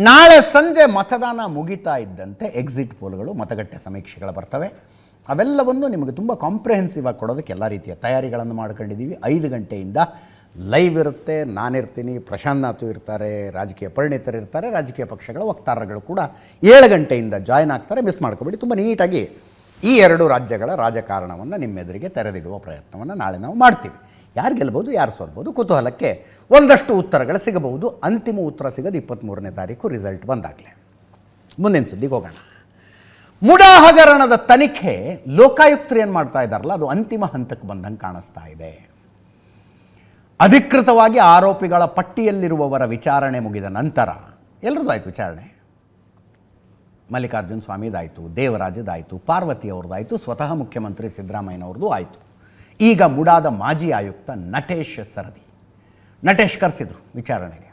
ನಾಳೆ ಸಂಜೆ ಮತದಾನ ಮುಗಿತಾ ಇದ್ದಂತೆ ಎಕ್ಸಿಟ್ ಪೋಲ್ಗಳು, ಮತಗಟ್ಟೆ ಸಮೀಕ್ಷೆಗಳು ಬರ್ತವೆ. ಅವೆಲ್ಲವನ್ನು ನಿಮಗೆ ತುಂಬ ಕಾಂಪ್ರಿಹೆನ್ಸಿವ್ ಆಗಿ ಕೊಡೋದಕ್ಕೆ ಎಲ್ಲ ರೀತಿಯ ತಯಾರಿಗಳನ್ನು ಮಾಡ್ಕೊಂಡಿದ್ದೀವಿ. 5 ಗಂಟೆಯಿಂದ ಲೈವ್ ಇರುತ್ತೆ, ನಾನಿರ್ತೀನಿ, ಪ್ರಶಾಂತ್ ನಾಥು ಇರ್ತಾರೆ, ರಾಜಕೀಯ ಪರಿಣಿತರು ಇರ್ತಾರೆ, ರಾಜಕೀಯ ಪಕ್ಷಗಳ ವಕ್ತಾರಗಳು ಕೂಡ 7 ಗಂಟೆಯಿಂದ ಜಾಯ್ನ್ ಆಗ್ತಾರೆ. ಮಿಸ್ ಮಾಡ್ಕೊಬೇಡಿ. ತುಂಬ ನೀಟಾಗಿ ಈ 2 ರಾಜ್ಯಗಳ ರಾಜಕಾರಣವನ್ನು ನಿಮ್ಮೆದುರಿಗೆ ತೆರೆದಿಡುವ ಪ್ರಯತ್ನವನ್ನು ನಾಳೆ ನಾವು ಮಾಡ್ತೀವಿ. ಯಾರು ಗೆಲ್ಬೋದು, ಯಾರು ಸೋಲ್ಬೋದು, ಕುತೂಹಲಕ್ಕೆ ಒಂದಷ್ಟು ಉತ್ತರಗಳು ಸಿಗಬಹುದು. ಅಂತಿಮ ಉತ್ತರ ಸಿಗೋದು 23ನೇ ತಾರೀಕು ರಿಸಲ್ಟ್ ಬಂದಾಗಲೇ. ಮುಂದಿನ ಸುದ್ದಿಗೆ ಹೋಗೋಣ. ಮುಡಾ ಹಗರಣದ ತನಿಖೆ ಲೋಕಾಯುಕ್ತರು ಏನು ಮಾಡ್ತಾ ಇದ್ದಾರಲ್ಲ, ಅದು ಅಂತಿಮ ಹಂತಕ್ಕೆ ಬಂದಂಗೆ ಕಾಣಿಸ್ತಾ ಇದೆ. ಅಧಿಕೃತವಾಗಿ ಆರೋಪಿಗಳ ಪಟ್ಟಿಯಲ್ಲಿರುವವರ ವಿಚಾರಣೆ ಮುಗಿದ ನಂತರ ಎಲ್ಲರದ್ದು ಆಯಿತು ವಿಚಾರಣೆ. ಮಲ್ಲಿಕಾರ್ಜುನ ಸ್ವಾಮಿದಾಯಿತು, ದೇವರಾಜದಾಯಿತು, ಪಾರ್ವತಿ ಅವ್ರದ್ದಾಯಿತು, ಸ್ವತಃ ಮುಖ್ಯಮಂತ್ರಿ ಸಿದ್ದರಾಮಯ್ಯನವ್ರದ್ದು ಆಯಿತು. ಈಗ ಮುಡಾದ ಮಾಜಿ ಆಯುಕ್ತ ನಟೇಶ್ ಸರದಿ, ನಟೇಶ್ ಕರೆಸಿದ್ರು ವಿಚಾರಣೆಗೆ.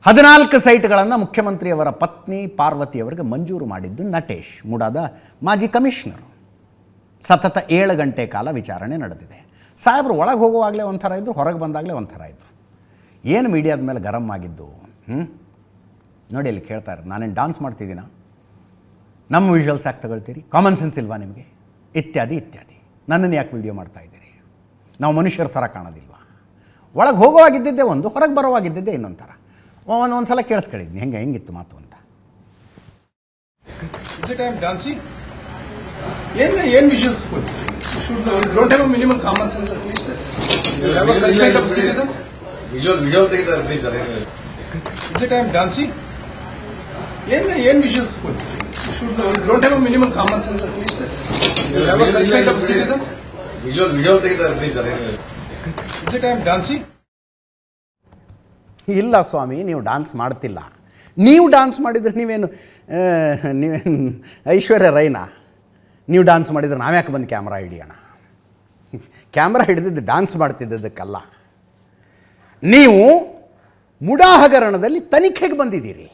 14 ಸೈಟ್ಗಳನ್ನು ಮುಖ್ಯಮಂತ್ರಿಯವರ ಪತ್ನಿ ಪಾರ್ವತಿಯವರಿಗೆ ಮಂಜೂರು ಮಾಡಿದ್ದು ನಟೇಶ್, ಮುಡಾದ ಮಾಜಿ ಕಮಿಷನರು. ಸತತ 7 ಗಂಟೆ ಕಾಲ ವಿಚಾರಣೆ ನಡೆದಿದೆ. ಸಾಹೇಬರು ಒಳಗೆ ಹೋಗುವಾಗಲೇ ಒಂಥರ ಇದ್ದರು, ಹೊರಗೆ ಬಂದಾಗಲೇ ಒಂಥರ ಇದ್ದರು. ಏನು ಮೀಡಿಯಾದ ಮೇಲೆ ಗರಂ ಆಗಿದ್ದು? ನೋಡಿ ಅಲ್ಲಿ ಕೇಳ್ತಾ ಇರೋದು, ನಾನೇನು ಡಾನ್ಸ್ ಮಾಡ್ತಿದ್ದೀನ, ನಮ್ಮ ವಿಜುವಲ್ಸ್ ಯಾಕೆ ತಗೊಳ್ತೀರಿ, ಕಾಮನ್ ಸೆನ್ಸ್ ಇಲ್ವಾ ನಿಮಗೆ, ಇತ್ಯಾದಿ ಇತ್ಯಾದಿ. ನನ್ನನ್ನು ಯಾಕೆ ವೀಡಿಯೋ ಮಾಡ್ತಾ ಇದ್ದೀರಿ, ನಾವು ಮನುಷ್ಯರ ಥರ ಕಾಣೋದಿಲ್ವಾ, ಒಳಗೆ ಹೋಗೋವಾಗಿದ್ದಿದ್ದೇ ಒಂದು, ಹೊರಗೆ ಬರೋವಾಗಿದ್ದಿದ್ದೇ ಇನ್ನೊಂದು ಥರ. ಒಂದು ಸಲ ಕೇಳಿಸ್ಕೊಳ್ಳಿದ್ನಿ ಹೆಂಗಿತ್ತು ಮಾತು ಅಂತ. ಏನು visions don't have a minimum common sense at least. You have a consent of a citizen. Video ತೆಗಿತಾರೆ please. Is it I am dancing? ಏನು visions don't have a minimum common sense at least. You have a consent of a citizen. Video ತೆಗಿತಾರೆ please. Is it I am dancing? ಇಲ್ಲ ಸ್ವಾಮಿ, ನೀವು dance ಮಾಡ್ತಿಲ್ಲ. ನೀವು dance ಮಾಡಿದರೆ ನೀವೇನು ಐಶ್ವರ್ಯ ರೈನಾ? ನೀವು dance ಮಾಡಿದರೆ ನಾವ್ಯಾಕೆ ಬಂದು ಕ್ಯಾಮ್ರಾ ಹಿಡಿಯೋಣ? ಕ್ಯಾಮ್ರಾ ಹಿಡಿದಿದ್ದು ಡಾನ್ಸ್ ಮಾಡ್ತಿದ್ದದಕ್ಕಲ್ಲ. ನೀವು ಮುಡಾ ಹಗರಣದಲ್ಲಿ ತನಿಖೆಗೆ ಬಂದಿದ್ದೀರಿ.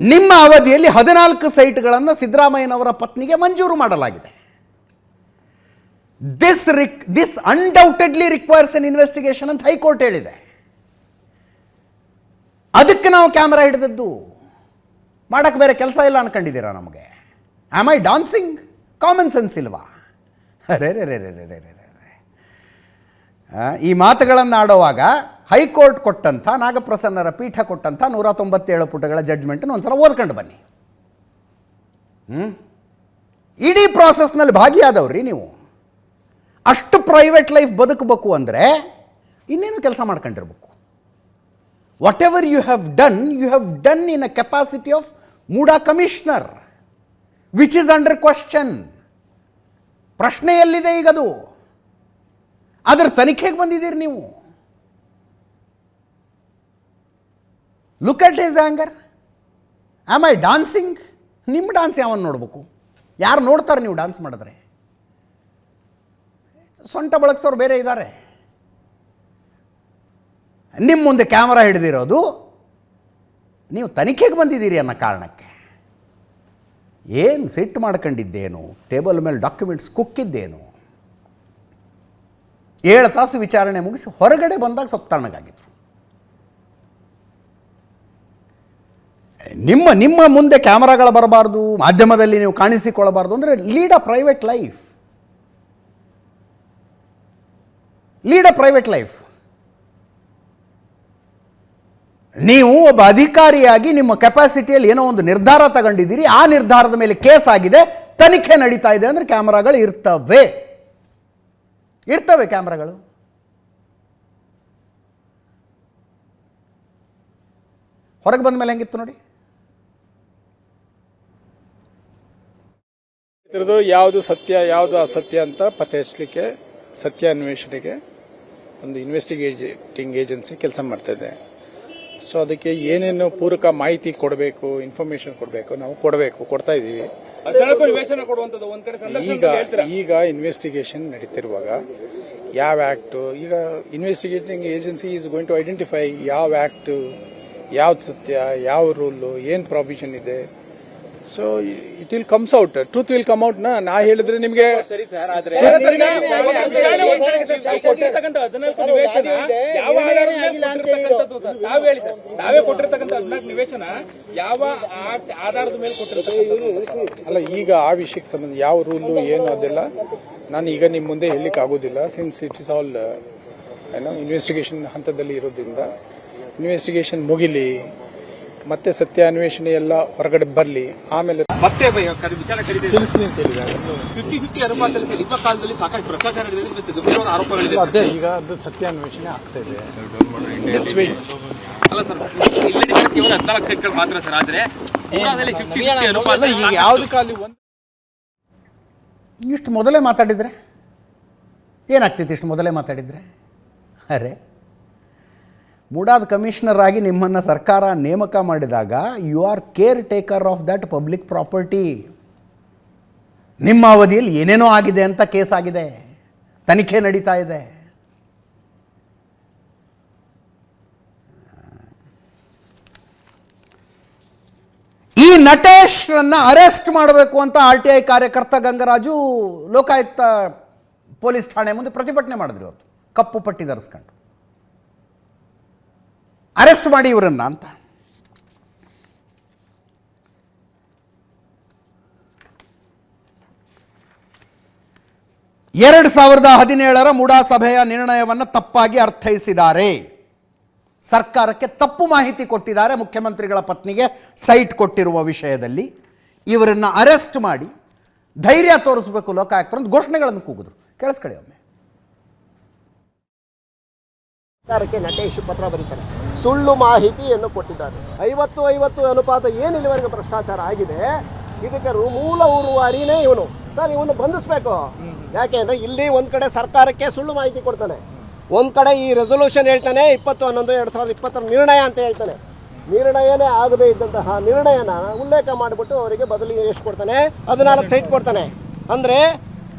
ನಿಮ್ಮ ಅವಧಿಯಲ್ಲಿ 14 ಸೈಟ್ಗಳನ್ನು ಸಿದ್ದರಾಮಯ್ಯನವರ ಪತ್ನಿಗೆ ಮಂಜೂರು ಮಾಡಲಾಗಿದೆ. This undoubtedly requires N investigation ಅಂತ ಹೈಕೋರ್ಟ್ ಹೇಳಿದೆ. ಅದಕ್ಕೆ ನಾವು ಕ್ಯಾಮ್ರಾ ಹಿಡಿದದ್ದು. ಮಾಡೋಕ್ಕೆ ಬೇರೆ ಕೆಲಸ ಇಲ್ಲ ಅನ್ಕೊಂಡಿದ್ದೀರಾ ನಮಗೆ? Am I dancing? Common sense ಇಲ್ವಾ? ರೇ ಈ ಮಾತುಗಳನ್ನು ಆಡುವಾಗ ಹೈಕೋರ್ಟ್ ಕೊಟ್ಟಂಥ, ನಾಗಪ್ರಸನ್ನರ ಪೀಠ ಕೊಟ್ಟಂಥ 197 ಪುಟಗಳ ಜಡ್ಜ್ಮೆಂಟನ್ನು ಒಂದ್ಸಲ ಓದ್ಕೊಂಡು ಬನ್ನಿ. ಇಡೀ ಪ್ರಾಸೆಸ್ನಲ್ಲಿ ಭಾಗಿಯಾದವ್ರಿ ನೀವು. ಅಷ್ಟು ಪ್ರೈವೇಟ್ ಲೈಫ್ ಬದುಕಬೇಕು ಅಂದರೆ ಇನ್ನೇನು ಕೆಲಸ ಮಾಡ್ಕೊಂಡಿರ್ಬೇಕು. Whatever you have done in a capacity of MUDA commissioner, which is under question. ಪ್ರಶ್ನೆಯಲ್ಲಿದೆ ಈಗದು. ಅದರ ತನಿಖೆಗೆ ಬಂದಿದ್ದೀರಿ ನೀವು. Look at his anger. Am I dancing? ನಿಮ್ಮ ಡಾನ್ಸ್ ಯಾವನ್ನ ನೋಡಬೇಕು? ಯಾರು ನೋಡ್ತಾರೆ ನೀವು ಡಾನ್ಸ್ ಮಾಡಿದ್ರೆ? ಸೊಂಟ ಬಳಗಿಸೋರು ಬೇರೆ ಇದ್ದಾರೆ. ನಿಮ್ಮ ಮುಂದೆ ಕ್ಯಾಮರಾ ಹಿಡಿದಿರೋದು ನೀವು ತನಿಖೆಗೆ ಬಂದಿದ್ದೀರಿ ಅನ್ನೋ ಕಾರಣಕ್ಕೆ. ಏನು ಸಿಟ್ಟು ಮಾಡ್ಕೊಂಡಿದ್ದೇನು? ಟೇಬಲ್ ಮೇಲೆ ಡಾಕ್ಯುಮೆಂಟ್ಸ್ ಕುಕ್ಕಿದ್ದೇನು? 7 ತಾಸು ವಿಚಾರಣೆ ಮುಗಿಸಿ ಹೊರಗಡೆ ಬಂದಾಗ ಸ್ವಲ್ಪ ತಣ್ಣಗಾಗಿದ್ರು. ನಿಮ್ಮ ಮುಂದೆ ಕ್ಯಾಮರಾಗಳು ಬರಬಾರ್ದು, ಮಾಧ್ಯಮದಲ್ಲಿ ನೀವು ಕಾಣಿಸಿಕೊಳ್ಳಬಾರ್ದು ಅಂದರೆ ಲೀಡ್ ಅ ಪ್ರೈವೇಟ್ ಲೈಫ್. ನೀವು ಒಬ್ಬ ಅಧಿಕಾರಿಯಾಗಿ ನಿಮ್ಮ ಕೆಪಾಸಿಟಿಯಲ್ಲಿ ಏನೋ ಒಂದು ನಿರ್ಧಾರ ತಗೊಂಡಿದ್ದೀರಿ. ಆ ನಿರ್ಧಾರದ ಮೇಲೆ ಕೇಸ್ ಆಗಿದೆ, ತನಿಖೆ ನಡೀತಾ ಇದೆ ಅಂದರೆ ಕ್ಯಾಮ್ರಾಗಳು ಇರ್ತವೆ ಕ್ಯಾಮ್ರಾಗಳು. ಹೊರಗೆ ಬಂದ ಮೇಲೆ ಹೆಂಗಿತ್ತು ನೋಡಿ. ಯಾವುದು ಸತ್ಯ ಯಾವುದು ಅಸತ್ಯ ಅಂತ ಪತ್ತೆ ಹಚ್ಚಲಿಕ್ಕೆ ಸತ್ಯ ಅನ್ವೇಷಣೆಗೆ ಒಂದು ಇನ್ವೆಸ್ಟಿಗೇಟಿಂಗ್ ಏಜೆನ್ಸಿ ಕೆಲಸ ಮಾಡ್ತಾ ಇದೆ. ಸೊ ಅದಕ್ಕೆ ಏನೇನು ಪೂರಕ ಮಾಹಿತಿ ಕೊಡಬೇಕು, ಇನ್ಫಾರ್ಮೇಶನ್ ಕೊಡಬೇಕು, ನಾವು ಕೊಡ್ತಾ ಇದ್ದೀವಿ. ಈಗ ಇನ್ವೆಸ್ಟಿಗೇಷನ್ ನಡೀತಿರುವಾಗ ಯಾವ ಆಕ್ಟ್, ಈಗ investigating agency is going to identify ಯಾವ ಆಕ್ಟ್, ಯಾವ್ದು ಸತ್ಯ, ಯಾವ ರೂಲು, ಏನು ಪ್ರಾವಿಷನ್ ಇದೆ, so it will comes out, truth will come out. ನಾ ಹೇಳಿದ್ರೆ ನಿಮಗೆ ಸರಿ ಸರ್, ಆದ್ರೆ ಕೊಟ್ಟಿರ್ತಕ್ಕಂಥ 14 ನಿವೇಶನ ಯಾವ ಆಧಾರದ ಮೇಲೆ ಕೊಟ್ಟಿರ್ತಕ್ಕಂಥದ್ದು ಸರ್? ತಾವೇ ಹೇಳಿ ಸರ್, ತಾವೇ ಕೊಟ್ಟಿರ್ತಕ್ಕಂಥ 14 ನಿವೇಶನ ಯಾವ ಆಧಾರದ ಮೇಲೆ ಕೊಟ್ಟಿರ್ತಕ್ಕಂಥದ್ದು? ಅಲ್ಲ, ಈಗ ಆ ವಿಷಯಕ್ಕೆ ಸಂಬಂಧ ಯಾವ ರೂಲು ಏನು ಅದೆಲ್ಲ ನಾನು ಈಗ ನಿಮ್ಮ ಮುಂದೆ ಹೇಳಲಿಕ್ಕೆ ಆಗೋದಿಲ್ಲ. Since it is all investigation ಹಂತದಲ್ಲಿ ಇರೋದ್ರಿಂದ ಇನ್ವೆಸ್ಟಿಗೇಷನ್ ಮುಗಿಲಿ, ಮತ್ತೆ ಸತ್ಯ ಅನ್ವೇಷಣೆ ಎಲ್ಲ ಹೊರಗಡೆ ಬರಲಿ, ಆಮೇಲೆ ಮತ್ತೆ ವಿಚಾರ ಕರೀತೀವಿ ತಿಳಿಸ್ತೀನಿ ಅಂತ ಹೇಳಿದ್ದಾರೆ. 50-50 ಅನುಪಾತದಲ್ಲಿ ಸರ್ ನಿಮ್ಮ ಕಾಲದಲ್ಲಿ ಸಾಕಷ್ಟು ಭ್ರಷ್ಟಾಚಾರ ನಡೆದಿದೆ, ಗಂಭೀರವಾದ ಆರೋಪಗಳಿದೆ. ಅದೇ ಈಗ ಅದು ಸತ್ಯ ಅನ್ವೇಷಣೆ ಆಗ್ತಾ ಇದೆ. ಅಲ್ಲ ಸರ್, ಇಲ್ಲಿ ಕೇವಲ 14 ಸೀಟ್ಗಳು ಮಾತ್ರ ಸರ್, ಆದ್ರೆ ಪೂರಾದಲ್ಲಿ 50-50 ಅನುಪಾತ. ಈಗ ಯಾವ್ದು ಕಾಲಿ ಒಂದು ಇಷ್ಟು ಮೊದಲೇ ಮಾತಾಡಿದರೆ ಏನಾಗ್ತಿತ್ತು? ಇಷ್ಟು ಮೊದಲೇ ಮಾತಾಡಿದರೆ ಅರೆ, ಮೂಡಾದ ಕಮಿಷನರ್ ಆಗಿ ನಿಮ್ಮನ್ನು ಸರ್ಕಾರ ನೇಮಕ ಮಾಡಿದಾಗ you are caretaker of that public property. ನಿಮ್ಮ ಅವಧಿಯಲ್ಲಿ ಏನೇನೋ ಆಗಿದೆ ಅಂತ ಕೇಸ್ ಆಗಿದೆ, ತನಿಖೆ ನಡೀತಾ ಇದೆ. ಈ ನಟೇಶ್ರನ್ನು ಅರೆಸ್ಟ್ ಮಾಡಬೇಕು ಅಂತ RTI ಕಾರ್ಯಕರ್ತ ಗಂಗರಾಜು ಲೋಕಾಯುಕ್ತ ಪೊಲೀಸ್ ಠಾಣೆ ಮುಂದೆ ಪ್ರತಿಭಟನೆ ಮಾಡಿದ್ರು ಇವತ್ತು, ಕಪ್ಪು ಪಟ್ಟಿ ಧರಿಸ್ಕೊಂಡು. ಅರೆಸ್ಟ್ ಮಾಡಿ ಇವರನ್ನ ಅಂತ. ಎರಡು 2017 ಮೂಡಾ ಸಭೆಯ ನಿರ್ಣಯವನ್ನು ತಪ್ಪಾಗಿ ಅರ್ಥೈಸಿದ್ದಾರೆ. ಸರ್ಕಾರಕ್ಕೆ ತಪ್ಪು ಮಾಹಿತಿ ಕೊಟ್ಟಿದ್ದಾರೆ. ಮುಖ್ಯಮಂತ್ರಿಗಳ ಪತ್ನಿಗೆ ಸೈಟ್ ಕೊಟ್ಟಿರುವ ವಿಷಯದಲ್ಲಿ ಇವರನ್ನು ಅರೆಸ್ಟ್ ಮಾಡಿ ಧೈರ್ಯ ತೋರಿಸಬೇಕು ಲೋಕಾಯುಕ್ತರು ಅಂತ ಘೋಷಣೆಗಳನ್ನು ಕೂಗಿದ್ರು. ಕೇಳಿಸ್ಕೊಳ್ಳಿ ಒಮ್ಮೆ. ಸರ್ಕಾರಕ್ಕೆ ನಟೇಶ್ ಪತ್ರ ಬರೀತಾರೆ, ಸುಳ್ಳು ಮಾಹಿತಿಯನ್ನು ಕೊಟ್ಟಿದ್ದಾರೆ. 50-50 ಅನುಪಾತ ಏನು ಇಲ್ಲಿವರೆಗೆ ಭ್ರಷ್ಟಾಚಾರ ಆಗಿದೆ, ಇದಕ್ಕೆ ಮೂಲ ಉರುವಾರಿನೇ ಇವನು. ಸರ್, ಇವನು ಬಂಧಿಸಬೇಕು. ಯಾಕೆಂದ್ರೆ ಇಲ್ಲಿ ಒಂದ್ ಕಡೆ ಸರ್ಕಾರಕ್ಕೆ ಸುಳ್ಳು ಮಾಹಿತಿ ಕೊಡ್ತಾನೆ, ಒಂದ್ ಕಡೆ ಈ ರೆಸೊಲ್ಯೂಷನ್ ಹೇಳ್ತಾನೆ 20-11-2020 ನಿರ್ಣಯ ಅಂತ ಹೇಳ್ತಾನೆ. ನಿರ್ಣಯನೇ ಆಗದೇ ಇದ್ದಂತಹ ನಿರ್ಣಯನ ಉಲ್ಲೇಖ ಮಾಡಿಬಿಟ್ಟು ಅವರಿಗೆ ಬದಲಿಗೆ ಎಷ್ಟು ಕೊಡ್ತಾನೆ? 14 ಸೈಟ್ ಕೊಡ್ತಾನೆ. ಅಂದ್ರೆ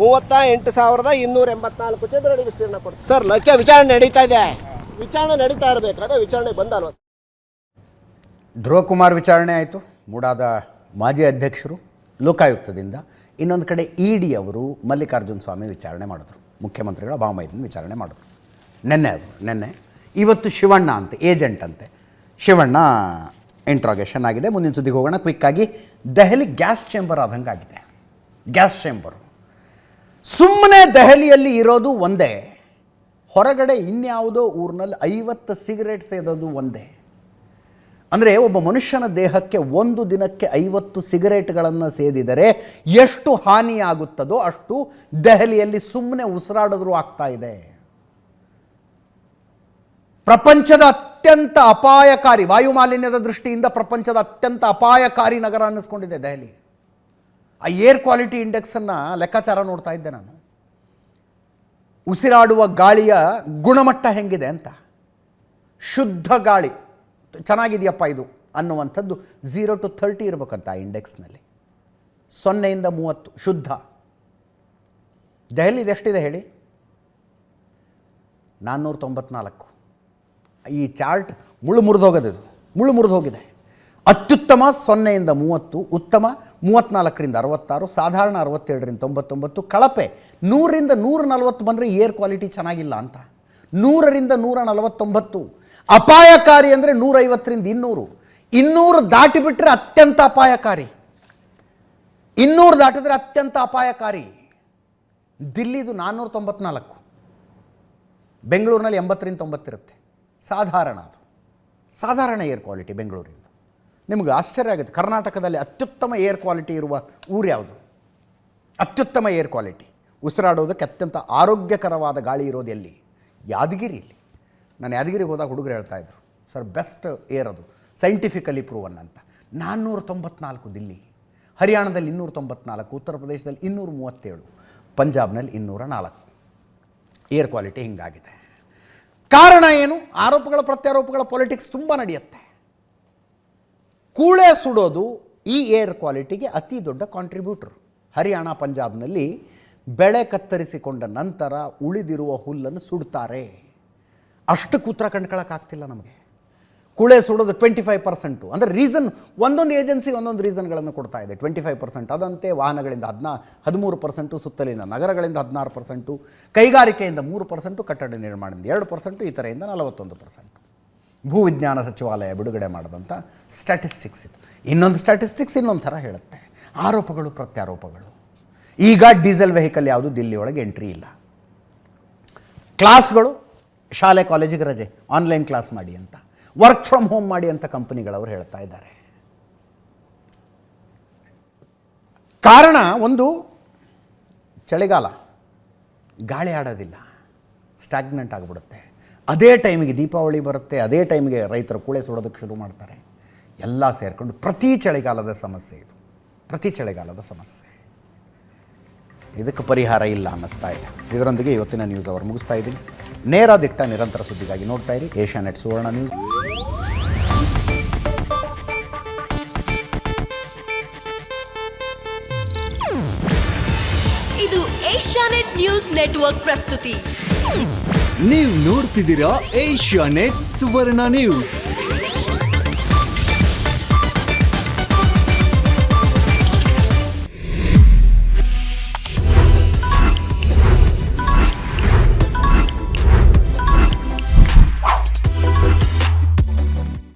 38,284 ಚದರಡಿ ವಿಸ್ತೀರ್ಣ ಕೊಡ್ತಾರೆ. ಸರ್, ವಿಚಾರಣೆ ನಡೀತಾ ಇದೆ. ವಿಚಾರಣೆ ನಡೀತಾ ಇರಬೇಕಾದ್ರೆ ವಿಚಾರಣೆ ಬಂದಲ್ವ? ಧ್ರುವಕುಮಾರ್ ವಿಚಾರಣೆ ಆಯಿತು, ಮೂಡಾದ ಮಾಜಿ ಅಧ್ಯಕ್ಷರು ಲೋಕಾಯುಕ್ತದಿಂದ. ಇನ್ನೊಂದು ಕಡೆ ED ಅವರು ಮಲ್ಲಿಕಾರ್ಜುನ ಸ್ವಾಮಿ ವಿಚಾರಣೆ ಮಾಡಿದ್ರು, ಮುಖ್ಯಮಂತ್ರಿಗಳ ಭಾವಮೈದನ ವಿಚಾರಣೆ ಮಾಡಿದ್ರು. ನೆನ್ನೆ ಇವತ್ತು ಶಿವಣ್ಣ ಅಂತೆ, ಏಜೆಂಟ್ ಅಂತೆ. ಶಿವಣ್ಣ ಇಂಟ್ರಾಗೇಷನ್ ಆಗಿದೆ. ಮುಂದಿನ ಸುದ್ದಿಗೆ ಹೋಗೋಣ ಕ್ವಿಕ್ಕಾಗಿ. ದೆಹಲಿ ಗ್ಯಾಸ್ ಚೇಂಬರ್ ಆದಂಗೆ ಆಗಿದೆ. ಗ್ಯಾಸ್ ಚೇಂಬರು ಸುಮ್ಮನೆ ದೆಹಲಿಯಲ್ಲಿ ಇರೋದು ಒಂದೇ, ಹೊರಗಡೆ ಇನ್ಯಾವುದೋ ಊರಿನಲ್ಲಿ 50 ಸಿಗರೇಟ್ ಸೇದೋದು ಒಂದೇ. ಅಂದರೆ ಒಬ್ಬ ಮನುಷ್ಯನ ದೇಹಕ್ಕೆ ಒಂದು ದಿನಕ್ಕೆ 50 ಸಿಗರೇಟ್ಗಳನ್ನು ಸೇದಿದರೆ ಎಷ್ಟು ಹಾನಿಯಾಗುತ್ತದೋ ಅಷ್ಟು ದೆಹಲಿಯಲ್ಲಿ ಸುಮ್ಮನೆ ಉಸಿರಾಡಿದ್ರೂ ಆಗ್ತಾ ಇದೆ. ಪ್ರಪಂಚದ ಅತ್ಯಂತ ಅಪಾಯಕಾರಿ, ವಾಯುಮಾಲಿನ್ಯದ ದೃಷ್ಟಿಯಿಂದ ಪ್ರಪಂಚದ ಅತ್ಯಂತ ಅಪಾಯಕಾರಿ ನಗರ ಅನ್ನಿಸ್ಕೊಂಡಿದೆ ದೆಹಲಿ. ಆ ಏರ್ ಕ್ವಾಲಿಟಿ ಇಂಡೆಕ್ಸನ್ನು ಲೆಕ್ಕಾಚಾರ ನೋಡ್ತಾ ಇದ್ದೆ ನಾನು. ಉಸಿರಾಡುವ ಗಾಳಿಯ ಗುಣಮಟ್ಟ ಹೆಂಗಿದೆ ಅಂತ. ಶುದ್ಧ ಗಾಳಿ ಚೆನ್ನಾಗಿದೆಯಪ್ಪ ಇದು ಅನ್ನುವಂಥದ್ದು 0 to 30 ಇರಬೇಕಂತ ಆ ಇಂಡೆಕ್ಸ್ನಲ್ಲಿ. 0 to 30 ಶುದ್ಧ. ದೆಹಲಿದು ಎಷ್ಟಿದೆ ಹೇಳಿ? 494. ಈ ಚಾರ್ಟ್ ಮುಳ್ಳು ಮುರಿದು ಹೋಗಿದೆ. ಅತ್ಯುತ್ತಮ 0 to 30, ಉತ್ತಮ 34 to 66, ಸಾಧಾರಣ 67 to 99, ಕಳಪೆ 100 to 140 ಬಂದರೆ ಏರ್ ಕ್ವಾಲಿಟಿ ಚೆನ್ನಾಗಿಲ್ಲ ಅಂತ. 100 to 149, ಅಪಾಯಕಾರಿ ಅಂದರೆ 150 to 200. 200 ದಾಟಿಬಿಟ್ರೆ ಅತ್ಯಂತ ಅಪಾಯಕಾರಿ. 200 ದಾಟಿದ್ರೆ ಅತ್ಯಂತ ಅಪಾಯಕಾರಿ. ದಿಲ್ಲಿದು 494, ಬೆಂಗಳೂರಿನಲ್ಲಿ 80 to 90 ಇರುತ್ತೆ. ಸಾಧಾರಣ, ಅದು ಸಾಧಾರಣ ಏರ್ ಕ್ವಾಲಿಟಿ ಬೆಂಗಳೂರಿಂದ. ನಿಮಗೆ ಆಶ್ಚರ್ಯ ಆಗುತ್ತೆ, ಕರ್ನಾಟಕದಲ್ಲಿ ಅತ್ಯುತ್ತಮ ಏರ್ ಕ್ವಾಲಿಟಿ ಇರುವ ಊರು ಯಾವುದು? ಅತ್ಯುತ್ತಮ ಏರ್ ಕ್ವಾಲಿಟಿ ಉಸಿರಾಡೋದಕ್ಕೆ ಅತ್ಯಂತ ಆರೋಗ್ಯಕರವಾದ ಗಾಳಿ ಇರೋದು ಎಲ್ಲಿ? ಯಾದಗಿರಿಯಲ್ಲಿ. ನಾನು ಯಾದಗಿರಿಗೆ ಹೋದಾಗ ಹುಡುಗರು ಹೇಳ್ತಾಯಿದ್ರು, ಸರ್ ಬೆಸ್ಟ್ ಏರ್ ಅದು, ಸೈಂಟಿಫಿಕಲಿ ಪ್ರೂವನ್ ಅಂತ. 494 ದಿಲ್ಲಿ, ಹರಿಯಾಣದಲ್ಲಿ 294, ಉತ್ತರ ಪ್ರದೇಶದಲ್ಲಿ 237, ಪಂಜಾಬ್ನಲ್ಲಿ 204. ಏರ್ ಕ್ವಾಲಿಟಿ ಹಿಂಗಾಗಿದೆ. ಕಾರಣ ಏನು? ಆರೋಪಗಳ ಪ್ರತ್ಯಾರೋಪಗಳ ಪೊಲಿಟಿಕ್ಸ್ ತುಂಬ ನಡೆಯುತ್ತೆ. ಕೂಳೆ ಸುಡೋದು ಈ ಏರ್ ಕ್ವಾಲಿಟಿಗೆ ಅತಿ ದೊಡ್ಡ ಕಾಂಟ್ರಿಬ್ಯೂಟರ್. ಹರಿಯಾಣ, ಪಂಜಾಬ್ನಲ್ಲಿ ಬೆಳೆ ಕತ್ತರಿಸಿಕೊಂಡ ನಂತರ ಉಳಿದಿರುವ ಹುಲ್ಲನ್ನು ಸುಡ್ತಾರೆ. ಅಷ್ಟಕ್ಕೆ ಉತ್ತರ ಕಂಡ್ಕೊಳ್ಳೋಕ್ಕಾಗ್ತಿಲ್ಲ ನಮಗೆ. ಕೂಳೆ ಸುಡೋದು 25%. ಅಂದರೆ ರೀಸನ್ ಒಂದೊಂದು ಏಜೆನ್ಸಿ ಒಂದೊಂದು ರೀಸನ್ಗಳನ್ನು ಕೊಡ್ತಾ ಇದೆ. 25%, ಅದಂತೆ ವಾಹನಗಳಿಂದ 13%, ಸುತ್ತಲಿನ ನಗರಗಳಿಂದ 16%, ಕೈಗಾರಿಕೆಯಿಂದ 3%, ಕಟ್ಟಡ ನಿರ್ಮಾಣದಿಂದ 2%, ಇತರೆಯಿಂದ 41%. ಭೂವಿಜ್ಞಾನ ಸಚಿವಾಲಯ ಬಿಡುಗಡೆ ಮಾಡಿದಂಥ ಸ್ಟ್ಯಾಟಿಸ್ಟಿಕ್ಸ್ ಇದು. ಇನ್ನೊಂದು ಸ್ಟ್ಯಾಟಿಸ್ಟಿಕ್ಸ್ ಇನ್ನೊಂದು ಥರ ಹೇಳುತ್ತೆ. ಆರೋಪಗಳು ಪ್ರತ್ಯಾರೋಪಗಳು. ಈಗ ಡೀಸೆಲ್ ವೆಹಿಕಲ್ ಯಾವುದು ದಿಲ್ಲಿಯೊಳಗೆ ಎಂಟ್ರಿ ಇಲ್ಲ. ಕ್ಲಾಸ್ಗಳು ಶಾಲೆ ಕಾಲೇಜಿಗೆ ರಜೆ, ಆನ್ಲೈನ್ ಕ್ಲಾಸ್ ಮಾಡಿ ಅಂತ, ವರ್ಕ್ ಫ್ರಮ್ ಹೋಮ್ ಮಾಡಿ ಅಂತ ಕಂಪನಿಗಳವರು ಹೇಳ್ತಾ ಇದ್ದಾರೆ. ಕಾರಣ ಒಂದು, ಚಳಿಗಾಲ, ಗಾಳಿ ಆಡೋದಿಲ್ಲ, ಸ್ಟಾಗ್ನೆಂಟ್ ಆಗಿಬಿಡುತ್ತೆ. ಅದೇ ಟೈಮಿಗೆ ದೀಪಾವಳಿ ಬರುತ್ತೆ, ಅದೇ ಟೈಮಿಗೆ ರೈತರು ಕೂಳೆ ಸುಡೋದಕ್ಕೆ ಶುರು ಮಾಡ್ತಾರೆ. ಎಲ್ಲ ಸೇರಿಕೊಂಡು ಪ್ರತಿ ಚಳಿಗಾಲದ ಸಮಸ್ಯೆ ಇದು, ಪ್ರತಿ ಚಳಿಗಾಲದ ಸಮಸ್ಯೆ. ಇದಕ್ಕೆ ಪರಿಹಾರ ಇಲ್ಲ ಅನ್ನಿಸ್ತಾ ಇದೆ. ಇದರೊಂದಿಗೆ ಇವತ್ತಿನ ನ್ಯೂಸ್ ಅವರು ಮುಗಿಸ್ತಾ ಇದ್ದೀನಿ. ನೇರ ದಿಟ್ಟ ನಿರಂತರ ಸುದ್ದಿಗಾಗಿ ನೋಡ್ತಾ ಇರಿ ಏಷ್ಯಾನೆಟ್ ಸುವರ್ಣ ನ್ಯೂಸ್. ಇದು ಏಷ್ಯಾನೆಟ್ ನ್ಯೂಸ್ ನೆಟ್ವರ್ಕ್ ಪ್ರಸ್ತುತಿ. ನೀವು ನೋಡ್ತಿದ್ದೀರಾ ಏಷ್ಯಾನೆಟ್ ಸುವರ್ಣ ನ್ಯೂಸ್.